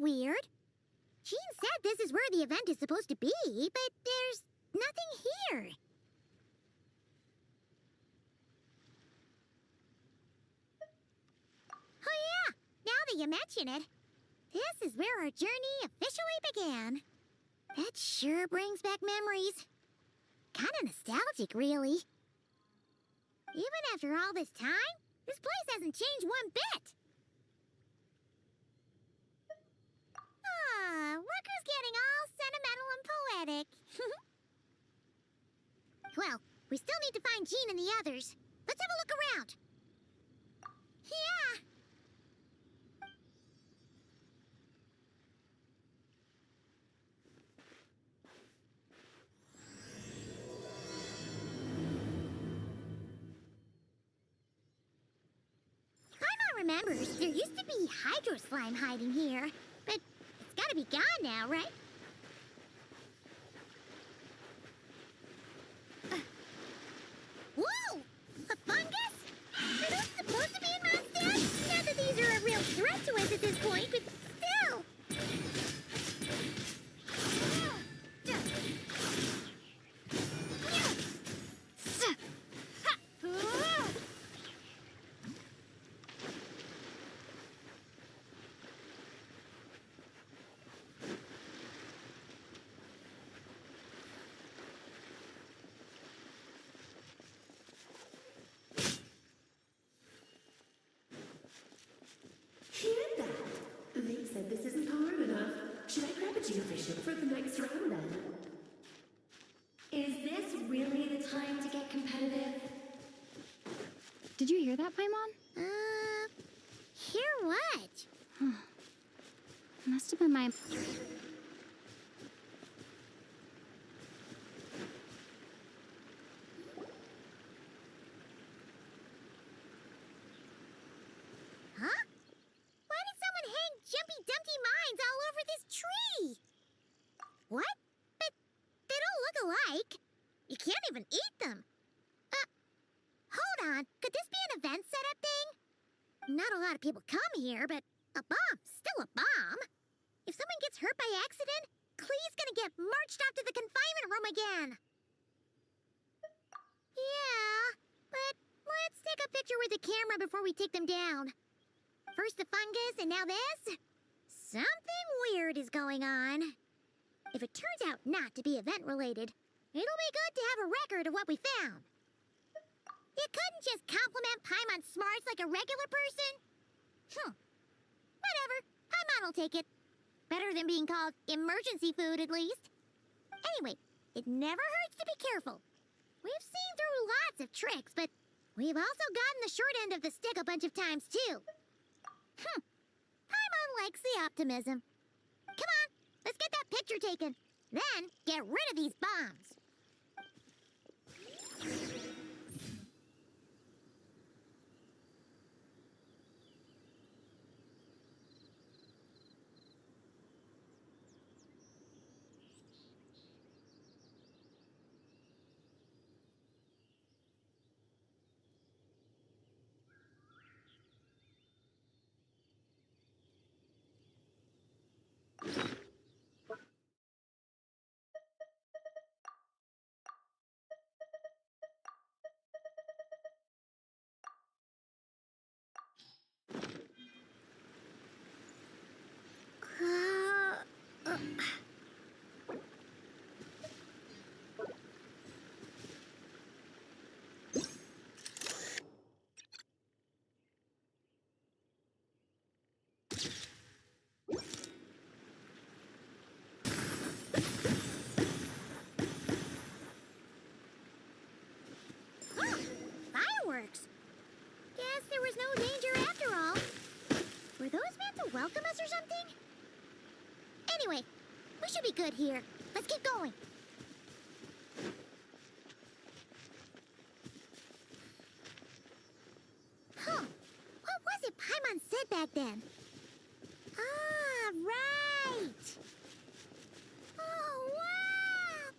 weird. Jean said this is where the event is supposed to be, but there's nothing here. Oh yeah, now that you mention it, this is where our journey officially began. That sure brings back memories. Kinda nostalgic, really. Even after all this time, this place hasn't changed one bit. Varka's getting all sentimental and poetic. Well, we still need to find Jean and the others. Let's have a look around. Yeah! Paimon remembers there used to be hydro slime hiding here, but it's gotta be gone now, right? Whoa! A fungus? Are those supposed to be in monsters? Not that these are a real threat to us at this point, but still! Hear that? They said this isn't hard enough. Should I grab a geofishing for the next round then? Is this really the time to get competitive? Did you hear that, Paimon? Hear what? Must have been my... Huh? Why did someone hang Jumpy Dumpty mines all over this tree? What? But they don't look alike. You can't even eat them. Hold on. Could this be an event setup thing? Not a lot of people come here, but a bomb's still a bomb. If someone gets hurt by accident, Klee's gonna get marched off to the confinement room again. Yeah, but let's take a picture with the camera before we take them down. First the fungus, and now this? Something weird is going on. If it turns out not to be event-related, it'll be good to have a record of what we found. You couldn't just compliment Paimon's smarts like a regular person? Whatever. Paimon will take it. Better than being called emergency food, at least. Anyway, it never hurts to be careful. We've seen through lots of tricks, but we've also gotten the short end of the stick a bunch of times, too. Paimon likes the optimism. Come on, let's get that picture taken. Then, get rid of these bombs. Fireworks! Guess there was no danger after all. Were those meant to welcome us or something? Anyway, we should be good here. Let's keep going. Huh. What was it Paimon said back then? Ah, right! Oh, wow!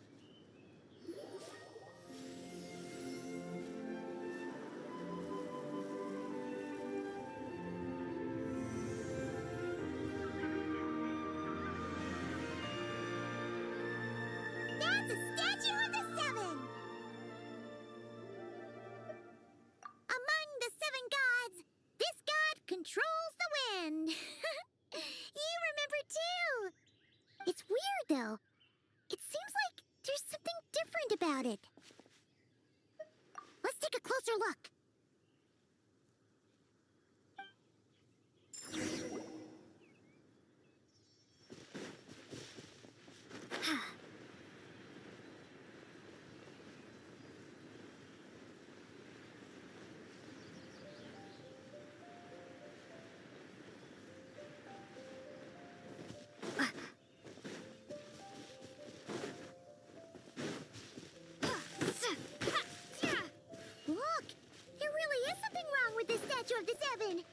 about it. Let's take a closer look. Look! There really is something wrong with this statue of the Seven!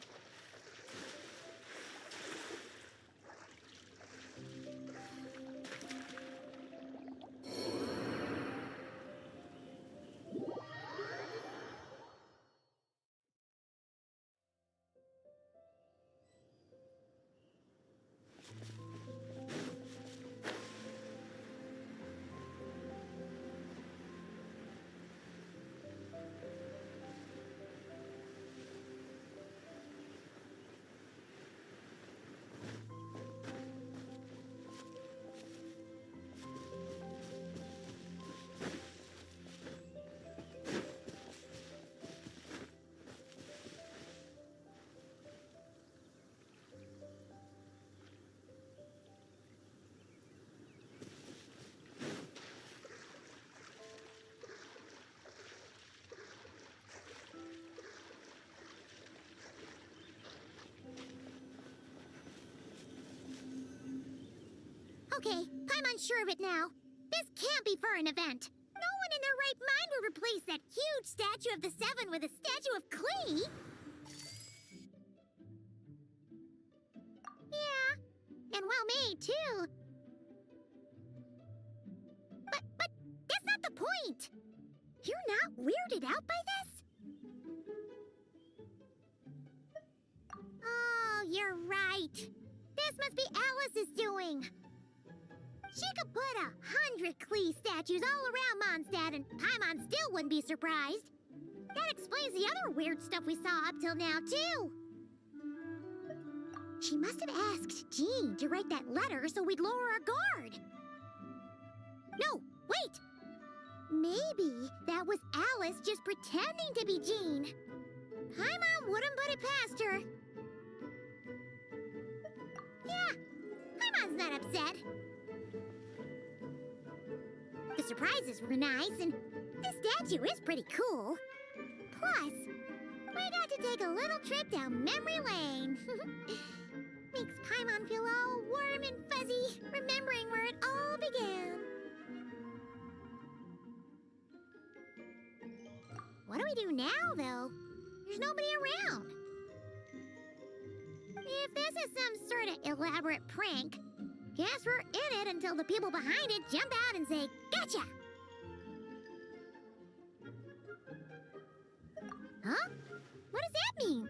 Okay, I'm unsure of it now. This can't be for an event. No one in their right mind would replace that huge statue of the Seven with a statue of Klee. Yeah, and well made, too. But that's not the point. You're not weirded out by this? Oh, you're right. This must be Alice's doing. She could put 100 Klee statues all around Mondstadt and Paimon still wouldn't be surprised. That explains the other weird stuff we saw up till now, too. She must have asked Jean to write that letter so we'd lower our guard. No, wait! Maybe that was Alice just pretending to be Jean. Paimon wouldn't put it past her. Yeah, Paimon's not upset. The surprises were nice, and the statue is pretty cool. Plus, we got to take a little trip down memory lane. Makes Paimon feel all warm and fuzzy, remembering where it all began. What do we do now, though? There's nobody around. If this is some sort of elaborate prank, guess we're in it until the people behind it jump out and say, "Gotcha!" Huh? What does that mean?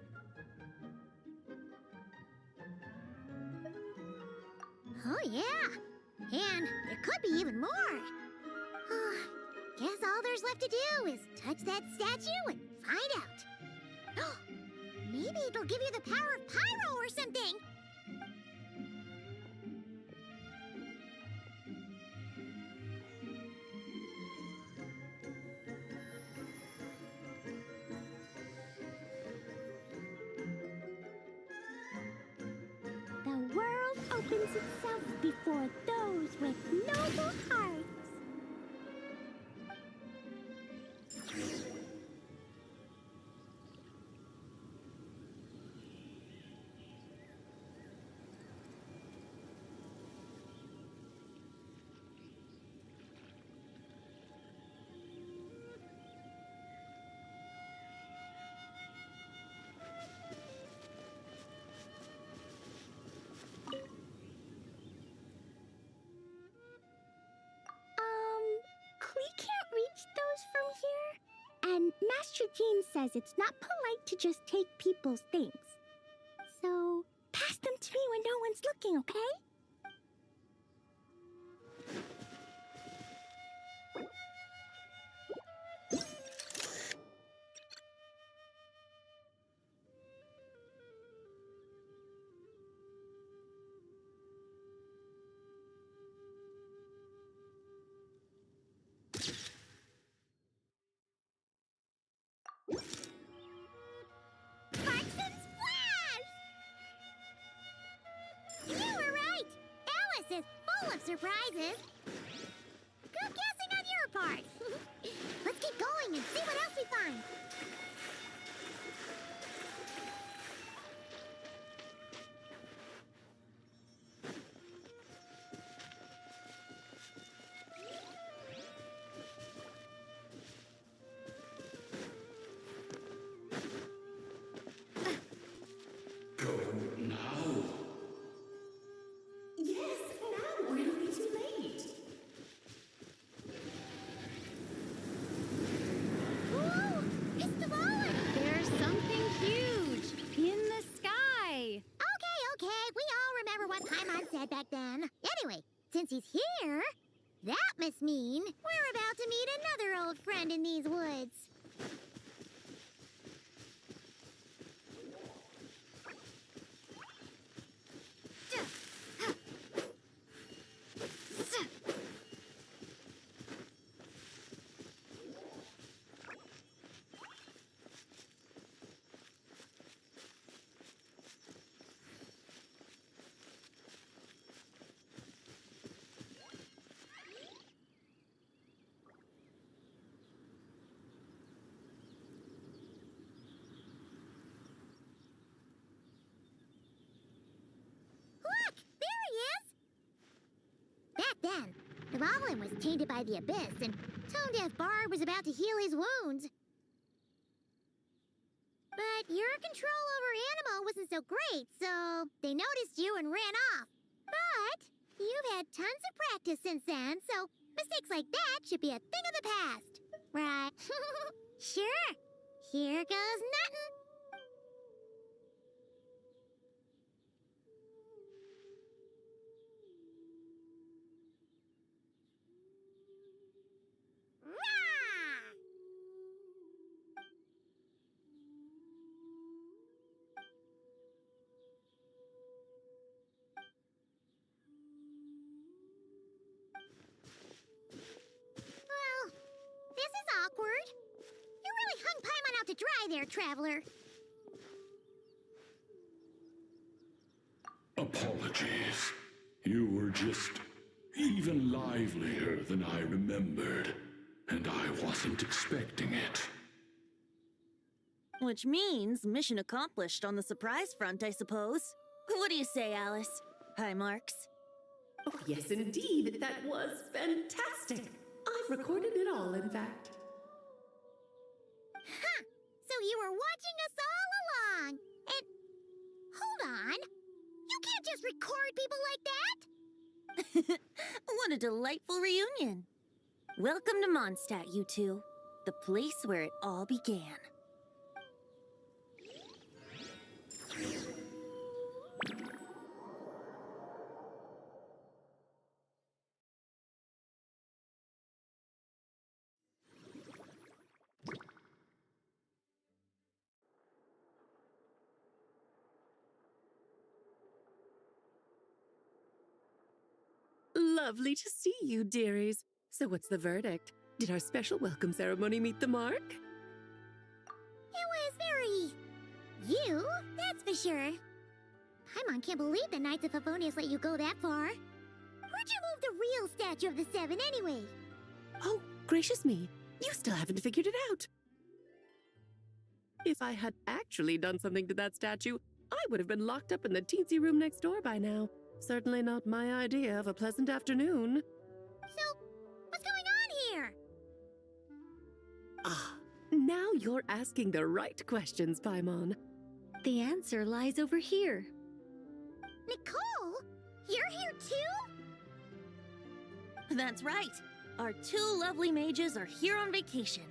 Oh, yeah. And there could be even more. Guess all there's left to do is touch that statue and find out. Maybe it'll give you the power of pyro or something. The world opens itself before those with noble hearts. Klee can't reach those from here. And Master Jean says it's not polite to just take people's things. So, pass them to me when no one's looking, okay? full of surprises. Good guessing on your part. Let's keep going and see what else we find. Yes, now, or it'll be too late. Ooh, it's the fallen. There's something huge in the sky. Okay, we all remember what Paimon said back then. Anyway, since he's here, that must mean we're about to meet another old friend in these woods. Look, there he is! Back then, the Goblin was tainted by the Abyss, and Tone Deaf Bard was about to heal his wounds. But your control over Animo wasn't so great, so they noticed you and ran off. But you've had tons of practice since then, so mistakes like that should be a thing of the past. Right? Sure. Here goes nothing. Rah! Well, this is awkward. You really hung Paimon out to dry there, traveler. Apologies. You were just even livelier than I remembered, and I wasn't expecting it. Which means mission accomplished on the surprise front, I suppose. What do you say, Alice? Hi, Marks. Oh, yes, indeed. That was fantastic. I've recorded it all, in fact. Huh! So you were watching us all along. And hold on. You can't just record people like that. What a delightful reunion. Welcome to Mondstadt, you two. The place where it all began. Lovely to see you, dearies. So what's the verdict? Did our special welcome ceremony meet the mark? It was very... you, that's for sure. Paimon can't believe the Knights of Favonius let you go that far. Where'd you move the real statue of the Seven anyway? Oh, gracious me. You still haven't figured it out. If I had actually done something to that statue, I would have been locked up in the teensy room next door by now. Certainly not my idea of a pleasant afternoon. So, what's going on here? Ah, now you're asking the right questions, Paimon. The answer lies over here. Nicole? You're here too? That's right. Our two lovely mages are here on vacation.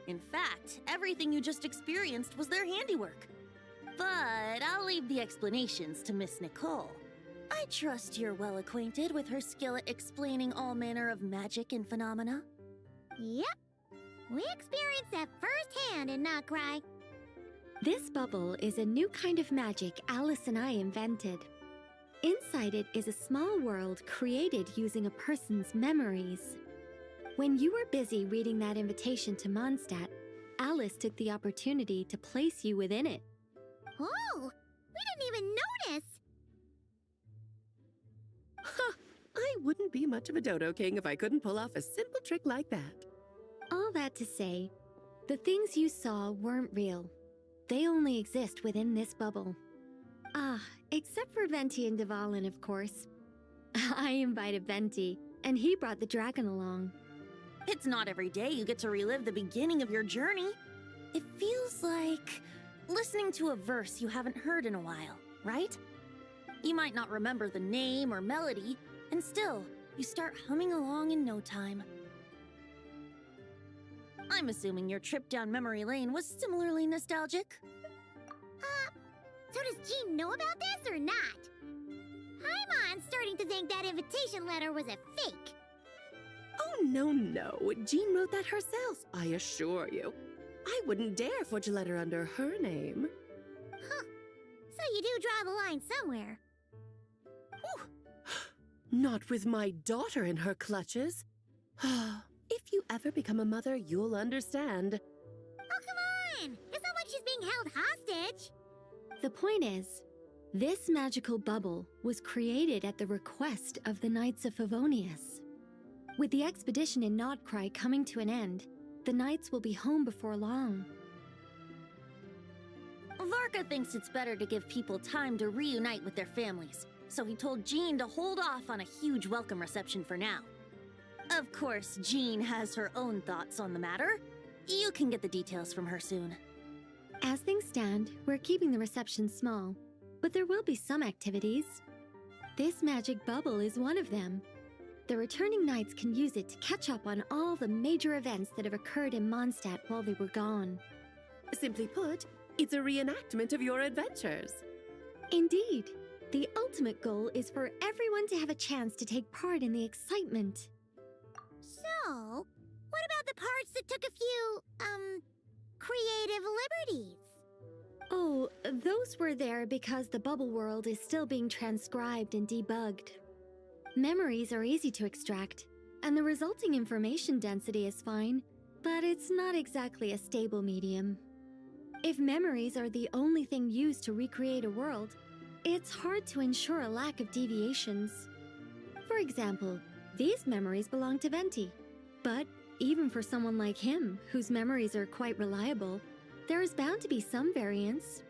In fact, everything you just experienced was their handiwork. But I'll leave the explanations to Miss Nicole. I trust you're well acquainted with her skill at explaining all manner of magic and phenomena. Yep. We experienced that firsthand in Knockcry. This bubble is a new kind of magic Alice and I invented. Inside it is a small world created using a person's memories. When you were busy reading that invitation to Mondstadt, Alice took the opportunity to place you within it. Oh, we didn't even notice. I wouldn't be much of a dodo king if I couldn't pull off a simple trick like that. All that to say, the things you saw weren't real. They only exist within this bubble. Ah, except for Venti and Dvalin, of course. I invited Venti, and he brought the dragon along. It's not every day you get to relive the beginning of your journey. It feels like listening to a verse you haven't heard in a while, right? You might not remember the name or melody, and still, you start humming along in no time. I'm assuming your trip down memory lane was similarly nostalgic. So does Jean know about this or not? Paimon's starting to think that invitation letter was a fake. Oh, no. Jean wrote that herself, I assure you. I wouldn't dare forge a letter under her name. Huh. So you do draw the line somewhere. Not with my daughter in her clutches. If you ever become a mother, you'll understand. Oh, come on! It's not like she's being held hostage. The point is, this magical bubble was created at the request of the Knights of Favonius. With the expedition in Nodcry coming to an end, the Knights will be home before long. Varka thinks it's better to give people time to reunite with their families, so he told Jean to hold off on a huge welcome reception for now. Of course, Jean has her own thoughts on the matter. You can get the details from her soon. As things stand, we're keeping the reception small, but there will be some activities. This magic bubble is one of them. The returning knights can use it to catch up on all the major events that have occurred in Mondstadt while they were gone. Simply put, it's a reenactment of your adventures. Indeed. The ultimate goal is for everyone to have a chance to take part in the excitement. So, what about the parts that took a few, creative liberties? Oh, those were there because the bubble world is still being transcribed and debugged. Memories are easy to extract, and the resulting information density is fine, but it's not exactly a stable medium. If memories are the only thing used to recreate a world, it's hard to ensure a lack of deviations. For example, these memories belong to Venti, but even for someone like him, whose memories are quite reliable, there is bound to be some variance.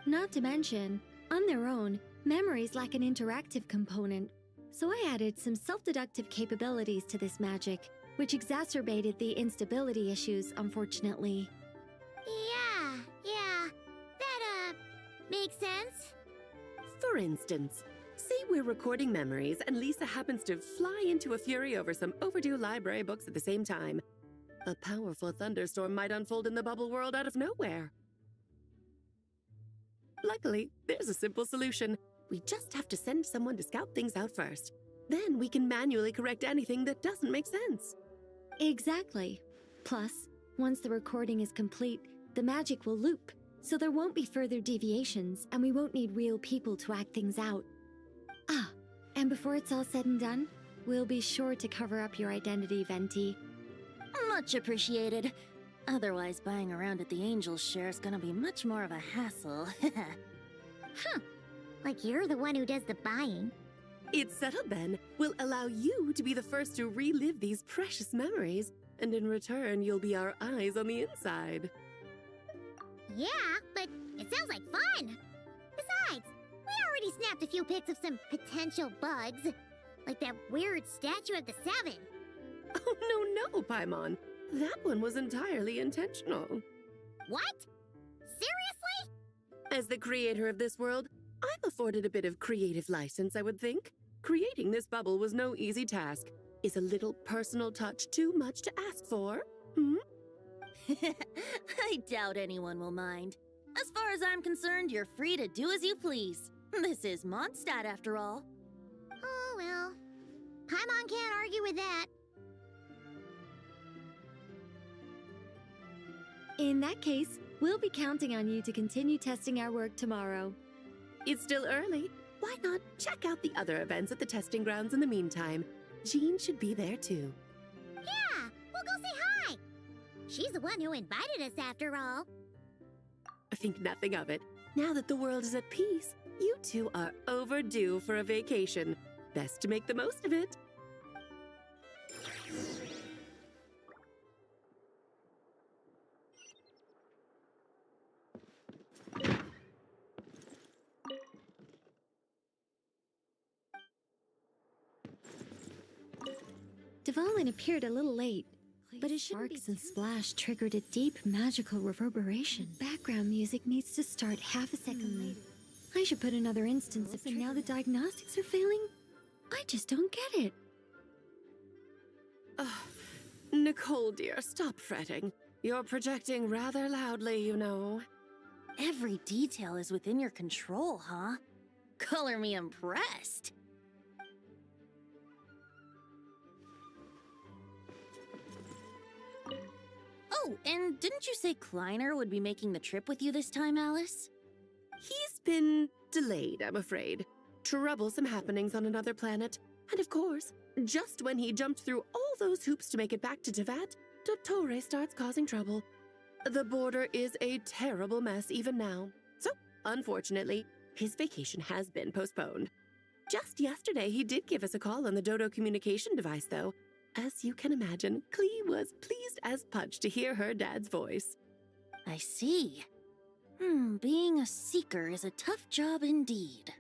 Not to mention, on their own, memories lack an interactive component, so I added some self-deductive capabilities to this magic, which exacerbated the instability issues, unfortunately. Yeah, that, makes sense. For instance, say we're recording memories and Lisa happens to fly into a fury over some overdue library books at the same time. A powerful thunderstorm might unfold in the bubble world out of nowhere. Luckily, there's a simple solution. We just have to send someone to scout things out first. Then we can manually correct anything that doesn't make sense. Exactly. Plus, once the recording is complete, the magic will loop, so there won't be further deviations, and we won't need real people to act things out. Ah, and before it's all said and done, we'll be sure to cover up your identity, Venti. Much appreciated. Otherwise, buying around at the Angels share is gonna be much more of a hassle. Huh. Like you're the one who does the buying. It's settled then. We'll allow you to be the first to relive these precious memories, and in return, you'll be our eyes on the inside. Yeah, but it sounds like fun. Besides, we already snapped a few pics of some potential bugs. Like that weird statue of the Seven. Oh, no, Paimon. That one was entirely intentional. What? Seriously? As the creator of this world, I'm afforded a bit of creative license, I would think. Creating this bubble was no easy task. Is a little personal touch too much to ask for? I doubt anyone will mind. As far as I'm concerned, you're free to do as you please. This is Mondstadt, after all. Oh, well. Paimon can't argue with that. In that case, we'll be counting on you to continue testing our work tomorrow. It's still early. Why not check out the other events at the testing grounds in the meantime? Jean should be there too. Yeah, we'll go say hi. She's the one who invited us after all. Think nothing of it. Now that the world is at peace, you two are overdue for a vacation. Best to make the most of it. Dvalin appeared a little late, but his sparks and splash triggered a deep magical reverberation. Background music needs to start half a second late. I should put another instance of now the diagnostics are failing? I just don't get it. Nicole, dear, stop fretting. You're projecting rather loudly, you know. Every detail is within your control, huh? Color me impressed. Oh, and didn't you say Kleiner would be making the trip with you this time, Alice? He's been delayed, I'm afraid. Troublesome happenings on another planet. And of course, just when he jumped through all those hoops to make it back to Tevat, Dottore starts causing trouble. The border is a terrible mess even now. So, unfortunately, his vacation has been postponed. Just yesterday, he did give us a call on the Dodo communication device, though. As you can imagine, Klee was pleased as punch to hear her dad's voice. I see. Being a seeker is a tough job indeed.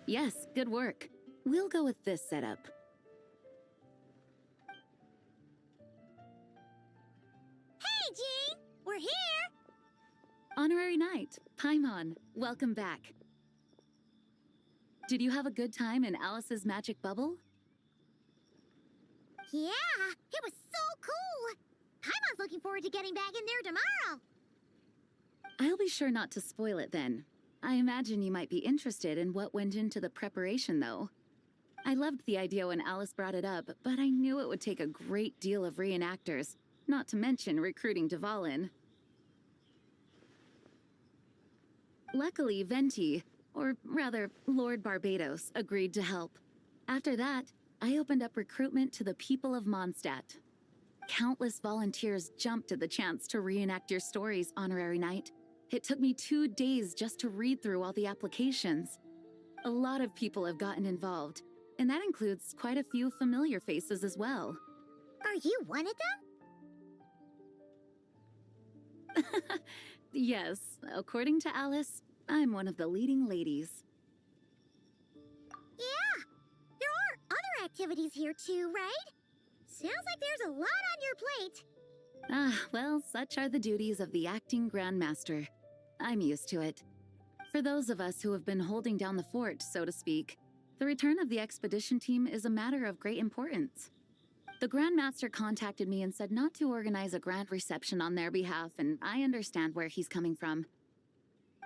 Yes, good work. We'll go with this setup. Hey, Jean! We're here! Honorary Knight, Paimon, welcome back. Did you have a good time in Alice's magic bubble? Yeah, it was so cool! Paimon's looking forward to getting back in there tomorrow! I'll be sure not to spoil it then. I imagine you might be interested in what went into the preparation, though. I loved the idea when Alice brought it up, but I knew it would take a great deal of reenactors, not to mention recruiting Dvalin. Luckily, Venti, or rather, Lord Barbados, agreed to help. After that, I opened up recruitment to the people of Mondstadt. Countless volunteers jumped at the chance to reenact your stories, Honorary Knight. It took me 2 days just to read through all the applications. A lot of people have gotten involved, and that includes quite a few familiar faces as well. Are you one of them? Yes, according to Alice, I'm one of the leading ladies. Yeah, there are other activities here too, right? Sounds like there's a lot on your plate. Well, such are the duties of the acting Grandmaster. I'm used to it. For those of us who have been holding down the fort, so to speak, the return of the expedition team is a matter of great importance. The Grandmaster contacted me and said not to organize a grand reception on their behalf, and I understand where he's coming from.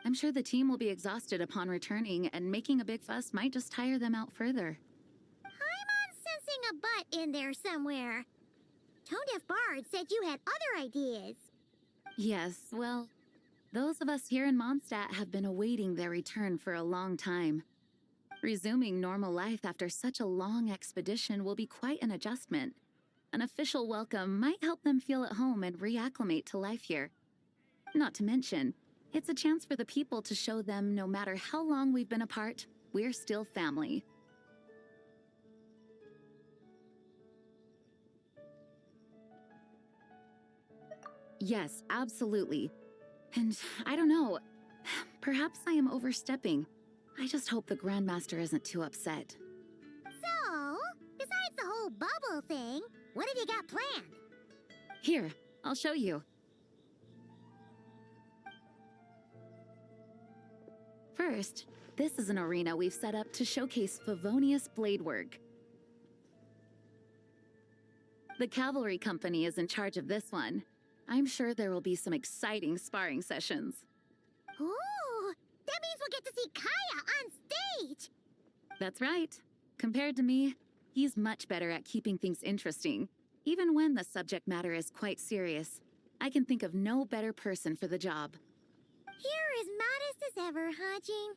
I'm sure the team will be exhausted upon returning, and making a big fuss might just tire them out further. I'm sensing a butt in there somewhere. Tone-deaf Bard said you had other ideas. Yes, well, those of us here in Mondstadt have been awaiting their return for a long time. Resuming normal life after such a long expedition will be quite an adjustment. an official welcome might help them feel at home and reacclimate to life here. Not to mention, it's a chance for the people to show them no matter how long we've been apart, we're still family. Yes, absolutely. And I don't know, perhaps I am overstepping. I just hope the Grandmaster isn't too upset. So, besides the whole bubble thing, what have you got planned? Here, I'll show you. First, this is an arena we've set up to showcase Favonius blade work. The Cavalry Company is in charge of this one. I'm sure there will be some exciting sparring sessions. Ooh, that means we'll get to see Kaya on stage! That's right. Compared to me, he's much better at keeping things interesting, even when the subject matter is quite serious. I can think of no better person for the job. You're as modest as ever, huh, Jean?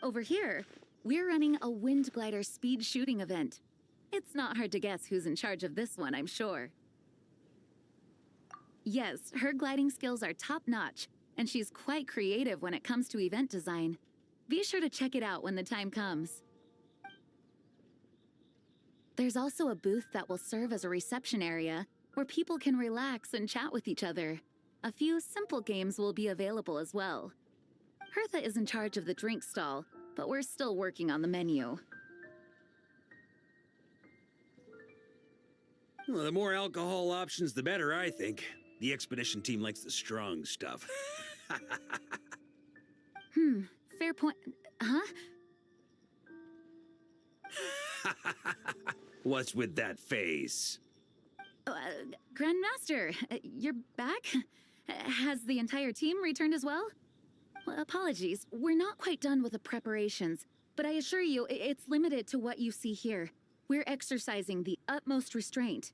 Over here, we're running a wind glider speed shooting event. It's not hard to guess who's in charge of this one, I'm sure. Yes, her gliding skills are top-notch, and she's quite creative when it comes to event design. Be sure to check it out when the time comes. There's also a booth that will serve as a reception area where people can relax and chat with each other. A few simple games will be available as well. Hertha is in charge of the drink stall, but we're still working on the menu. Well, the more alcohol options, the better, I think. The expedition team likes the strong stuff. Fair point. Huh? What's with that face? Grandmaster, you're back? Has the entire team returned as well? Well, apologies, we're not quite done with the preparations, but I assure you, it's limited to what you see here. We're exercising the utmost restraint.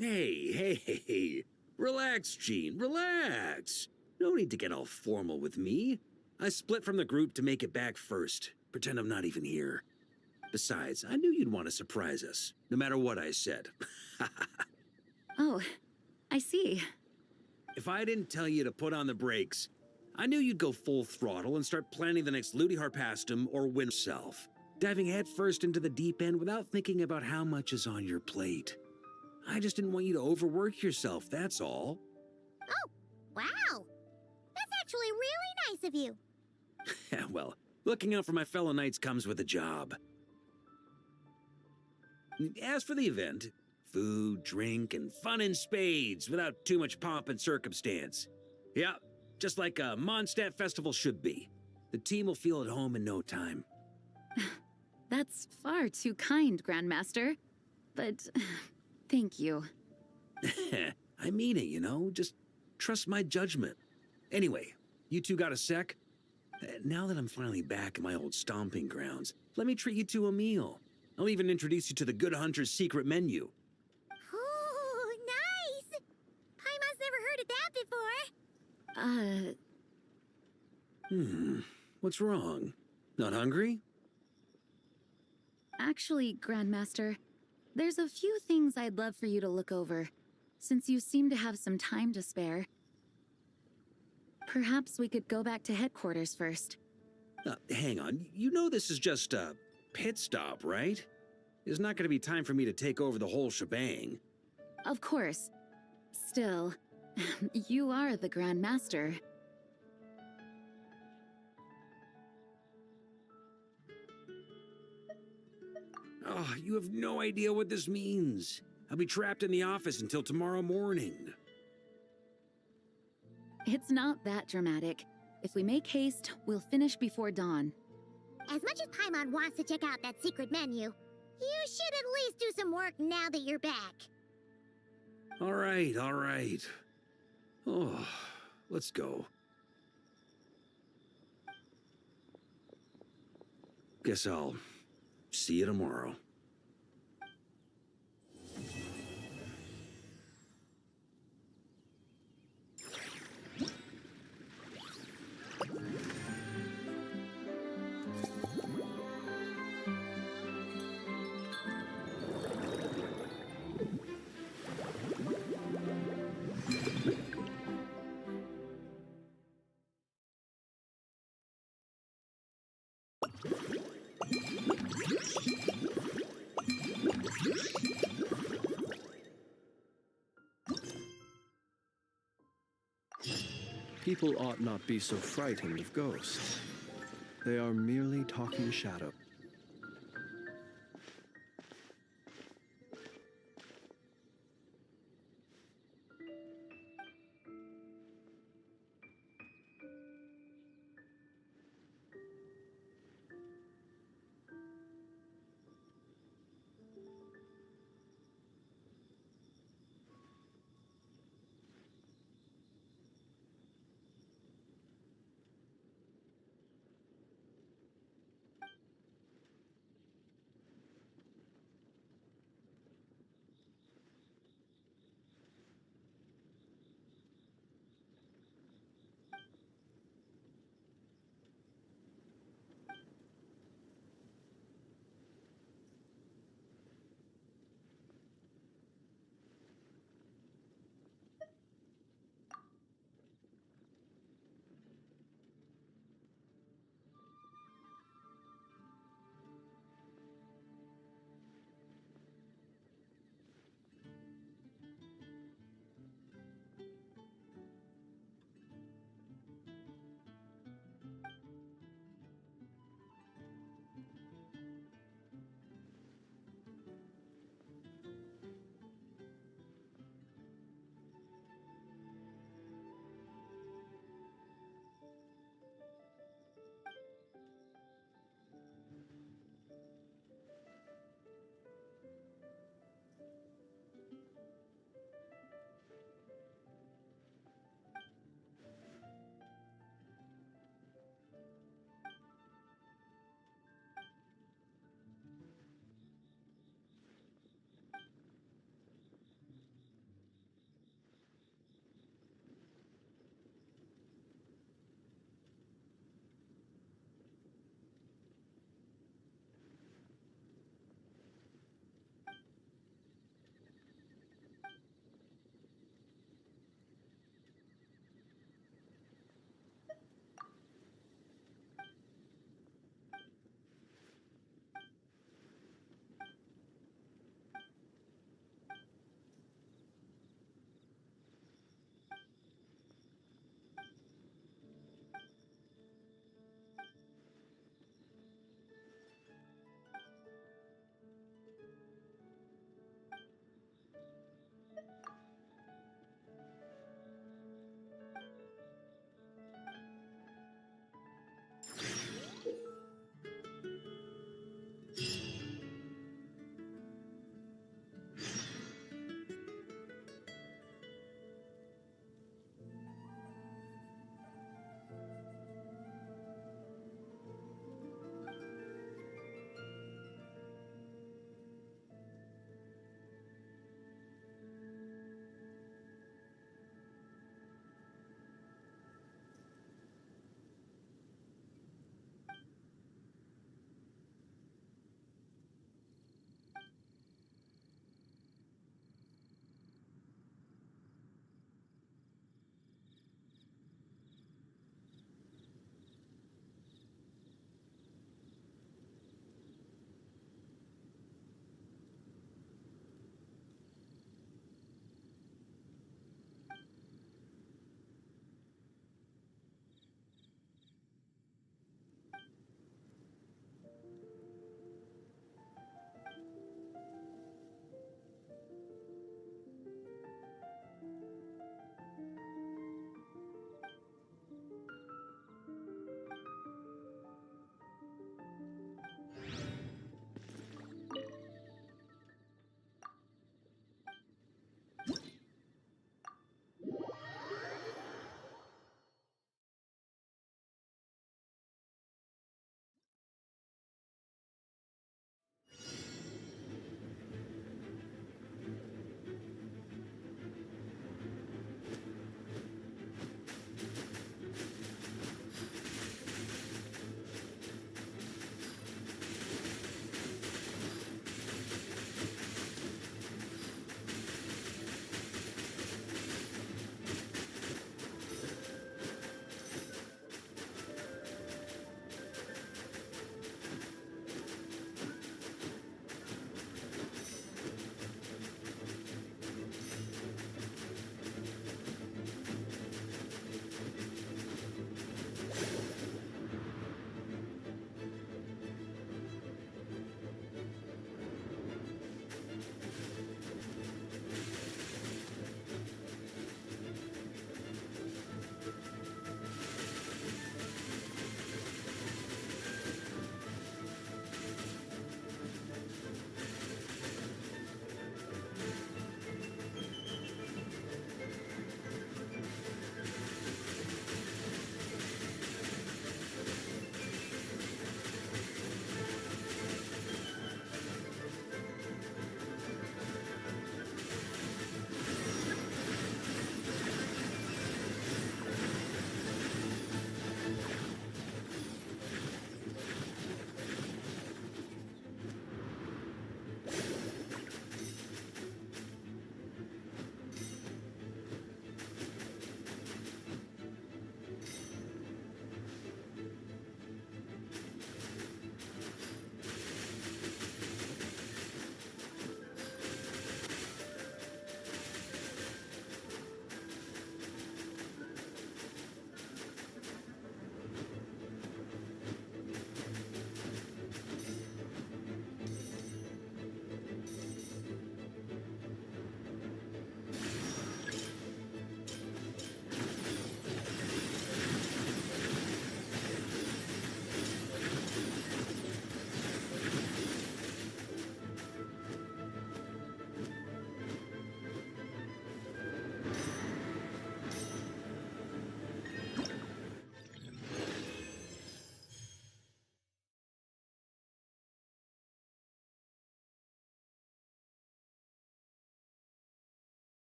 Hey. Relax, Jean, relax. No need to get all formal with me. I split from the group to make it back first. Pretend I'm not even here. Besides, I knew you'd want to surprise us, no matter what I said. Oh, I see. If I didn't tell you to put on the brakes, I knew you'd go full throttle and start planning the next Ludi Harpastum or win self, diving headfirst into the deep end without thinking about how much is on your plate. I just didn't want you to overwork yourself, that's all. Oh, wow! That's actually really nice of you. Well, looking out for my fellow knights comes with a job. As for the event, food, drink, and fun in spades without too much pomp and circumstance. Yeah, just like a Mondstadt festival should be. The team will feel at home in no time. That's far too kind, Grandmaster. But thank you. I mean it, you know? Just trust my judgment. Anyway, you two got a sec? Now that I'm finally back in my old stomping grounds, let me treat you to a meal. I'll even introduce you to the Good Hunter's secret menu. Ooh, nice! Paimon's never heard of that before. What's wrong? Not hungry? Actually, Grandmaster, there's a few things I'd love for you to look over, since you seem to have some time to spare. Perhaps we could go back to headquarters first. Hang on. You know this is just a pit stop, right? There's not going to be time for me to take over the whole shebang. Of course. Still, you are the Grandmaster. Oh, you have no idea what this means. I'll be trapped in the office until tomorrow morning. It's not that dramatic. If we make haste, we'll finish before dawn. As much as Paimon wants to check out that secret menu, you should at least do some work now that you're back. All right. Oh, let's go. Guess I'll see you tomorrow. People ought not be so frightened of ghosts. They are merely talking shadows.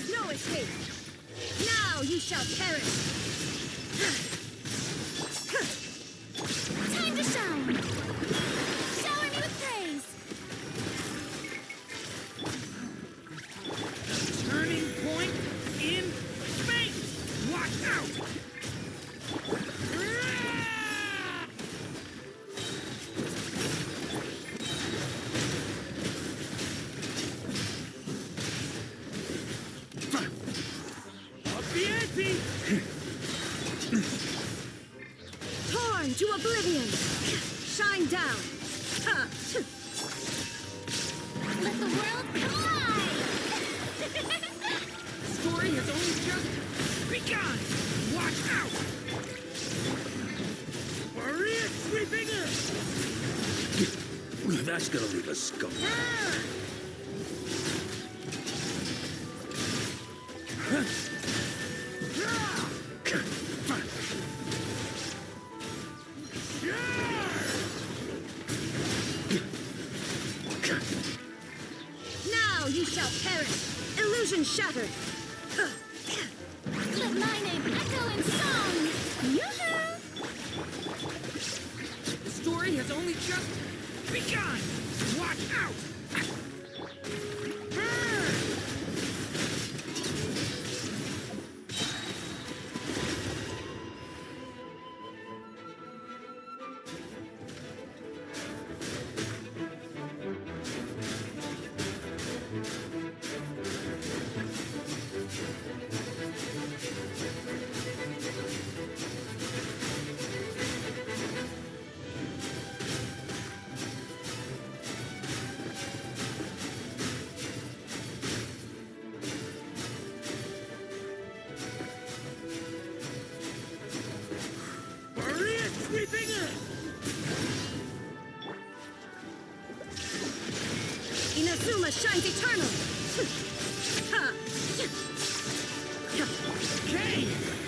is no escape! Now you shall perish! Time to shine! Shower me with praise! Turning point in space! Watch out! Torn to oblivion! Shine down! Let the world collide! Story has only just begun! Watch out! Maria sweeping in! That's gonna leave a scar. Now you shall perish! Illusion shattered! Let my name echo in song! Yoo-hoo! The story has only just begun! Watch out! Maria sweeping in! Inazuma shines eternal! Okay!